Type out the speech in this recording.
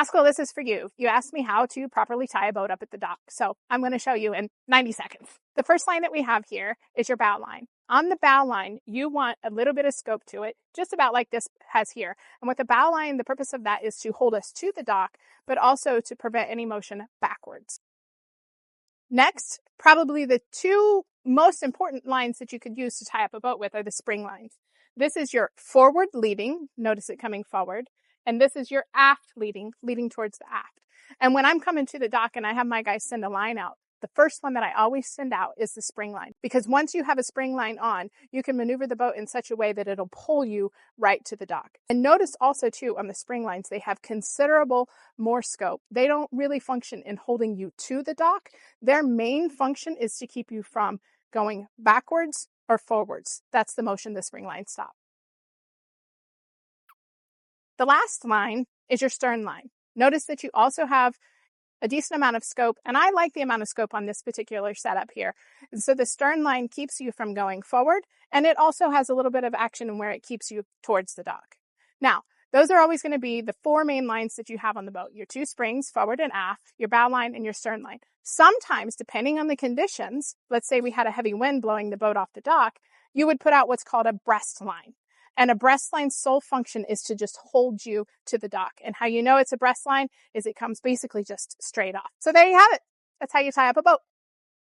Pascal, this is for you. You asked me how to properly tie a boat up at the dock, so I'm going to show you in 90 seconds. The first line that we have here is your bow line. On the bow line, you want a little bit of scope to it, just about like this has here. And with the bow line, the purpose of that is to hold us to the dock, but also to prevent any motion backwards. Next, probably the two most important lines that you could use to tie up a boat with are the spring lines. This is your forward leading, notice it coming forward, and this is your aft leading towards the aft. And when I'm coming to the dock and I have my guys send a line out, the first one that I always send out is the spring line, because once you have a spring line on, you can maneuver the boat in such a way that it'll pull you right to the dock. And notice also too, on the spring lines, they have considerable more scope. They don't really function in holding you to the dock. Their main function is to keep you from going backwards or forwards. That's the motion the spring lines stop. The last line is your stern line. Notice that you also have a decent amount of scope, and I like the amount of scope on this particular setup here. And so the stern line keeps you from going forward, and it also has a little bit of action in where it keeps you towards the dock. Now, those are always going to be the four main lines that you have on the boat. Your two springs, forward and aft, your bow line, and your stern line. Sometimes, depending on the conditions, let's say we had a heavy wind blowing the boat off the dock, you would put out what's called a breast line. And a breast line's sole function is to just hold you to the dock. And how you know it's a breast line is it comes basically just straight off. So there you have it. That's how you tie up a boat.